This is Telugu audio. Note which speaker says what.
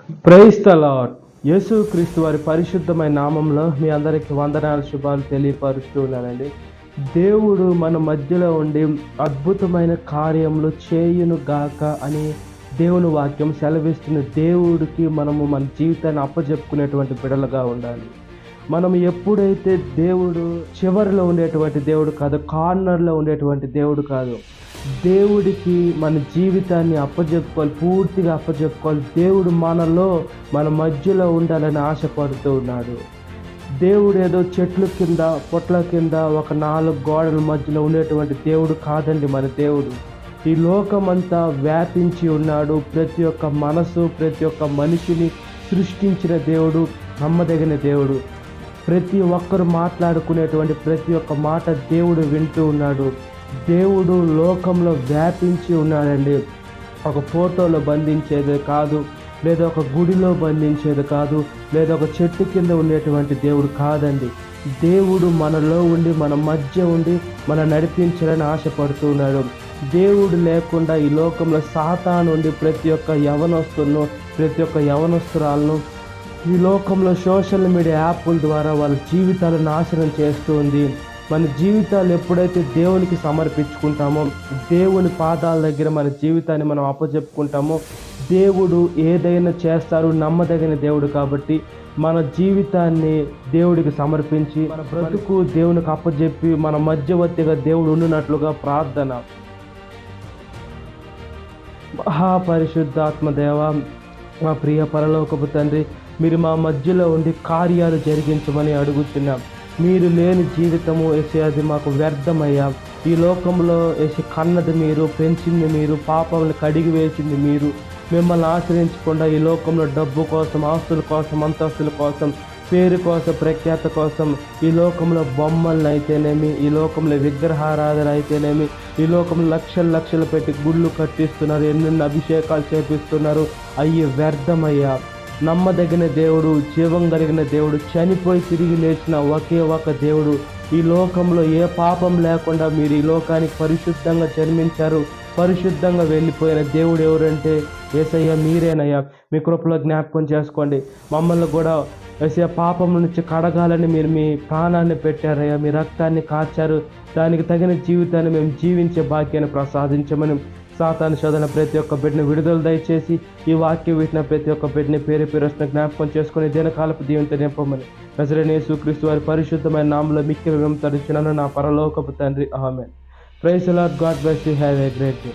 Speaker 1: Praise the lord. యేసుక్రీస్తు వారి పరిశుద్ధమైన నామంలో మీ అందరికీ వందనాలు, శుభాలు తెలియపరుస్తూ ఉన్నానండి. దేవుడు మన మధ్యలో ఉండి అద్భుతమైన కార్యములు చేయును గాక అని దేవుని వాక్యం సెలవిస్తున్న దేవుడికి మనము మన జీవితాన్ని అప్పచెప్పుకునేటువంటి బిడ్డలుగా ఉండాలి. మనం ఎప్పుడైతే దేవుడు చివరిలో ఉండేటువంటి దేవుడు కాదు, కార్నర్లో ఉండేటువంటి దేవుడు కాదు, దేవుడికి మన జీవితాన్ని అప్పచెప్పుకోవాలి, పూర్తిగా అప్పచెప్పుకోవాలి. దేవుడు మనలో మన మధ్యలో ఉండాలని ఆశపడుతూ ఉన్నాడు. దేవుడు ఏదో చెట్ల కింద పొట్ల కింద ఒక 4 గోడల మధ్యలో ఉండేటువంటి దేవుడు కాదండి. మన దేవుడు ఈ లోకమంతా వ్యాపించి ఉన్నాడు. ప్రతి ఒక్క మనసు, ప్రతి ఒక్క మనిషిని సృష్టించిన దేవుడు, నమ్మదగిన దేవుడు. ప్రతి ఒక్కరు మాట్లాడుకునేటువంటి ప్రతి ఒక్క మాట దేవుడు వింటూ ఉన్నాడు. దేవుడు లోకంలో వ్యాపించి ఉన్నాడండి. ఒక ఫోటోలో బంధించేది కాదు, లేదా ఒక గుడిలో బంధించేది కాదు, లేదా ఒక చెట్టు కింద ఉండేటువంటి దేవుడు కాదండి. దేవుడు మనలో ఉండి మన మధ్య ఉండి మనం నడిపించాలని ఆశపడుతూ ఉన్నాడు. దేవుడు లేకుండా ఈ లోకంలో సాతాను ఉండి ప్రతి ఒక్క యవనస్తులను, ప్రతి ఒక్క యవనస్తురాలను ఈ లోకంలో సోషల్ మీడియా యాప్ల ద్వారా వాళ్ళ జీవితాలు నాశనం చేస్తూ ఉంది. మన జీవితాలు ఎప్పుడైతే దేవునికి సమర్పించుకుంటామో, దేవుని పాదాల దగ్గర మన జీవితాన్ని మనం అప్పచెప్పుకుంటామో, దేవుడు ఏదైనా చేస్తారు, నమ్మదగిన దేవుడు. కాబట్టి మన జీవితాన్ని దేవుడికి సమర్పించి మన బ్రతుకు దేవునికి అప్పచెప్పి మన మధ్యవర్తిగా దేవుడు ఉండినట్లుగా ప్రార్థన. మహాపరిశుద్ధాత్మ దేవ, మా ప్రియ పరలోకపు తండ్రి, మీరు మా మధ్యలో ఉండి కార్యాలు జరిగించమని అడుగుతున్నాం. మీరు లేని జీవితము వేసి అది మాకు వ్యర్థమయ్యా. ఈ లోకంలో వేసి కన్నది మీరు, పెంచింది మీరు, పాపములు కడిగి వేసింది మీరు. మిమ్మల్ని ఆశ్రయించకుండా ఈ లోకంలో డబ్బు కోసం, ఆస్తుల కోసం, అంతస్తుల కోసం, పేరు కోసం, ప్రఖ్యాత కోసం ఈ లోకంలో బొమ్మలను అయితేనేమి, ఈ లోకంలో విగ్రహారాధన అయితేనేమి, ఈ లోకంలో లక్షలు పెట్టి గుళ్ళు కట్టిస్తున్నారు, ఎన్నెన్నో అభిషేకాలు చేపిస్తున్నారు. అయ్యి వ్యర్థమయ్యా. నమ్మదగిన దేవుడు, జీవం కలిగిన దేవుడు, చనిపోయి తిరిగి లేచిన ఒకే ఒక దేవుడు. ఈ లోకంలో ఏ పాపం లేకుండా మీరు ఈ లోకానికి పరిశుద్ధంగా జన్మించారు. పరిశుద్ధంగా వెళ్ళిపోయిన దేవుడు ఎవరంటే యేసయ్య, మీరేనయ్యా. మీ కృపలో జ్ఞాపకం చేసుకోండి. మమ్మల్ని కూడా యేసయ్య పాపం నుంచి కడగాలని మీరు మీ ప్రాణాన్ని పెట్టారయ్యా, మీ రక్తాన్ని కార్చారు. దానికి తగిన జీవితాన్ని మేము జీవించే భాగ్యాన్ని ప్రసాదించమని, సాతాను శోధన ప్రతి ఒక్క బిడ్డని విడుదల దయచేసి, ఈ వాక్యం వింటున్న ప్రతి ఒక్క బిడ్డని పేరు పేరుస్తున్న జ్ఞాపకం చేసుకుని దినకాలపు దీవెనతో నింపమని నజరేయుడైన యేసుక్రీస్తు వారి పరిశుద్ధమైన నామములో మిక్కిలి వినమ్రతతో అడుగుచున్నాను నా పరలోకపు తండ్రి, amen. Praise the Lord. God bless you. Have a great day.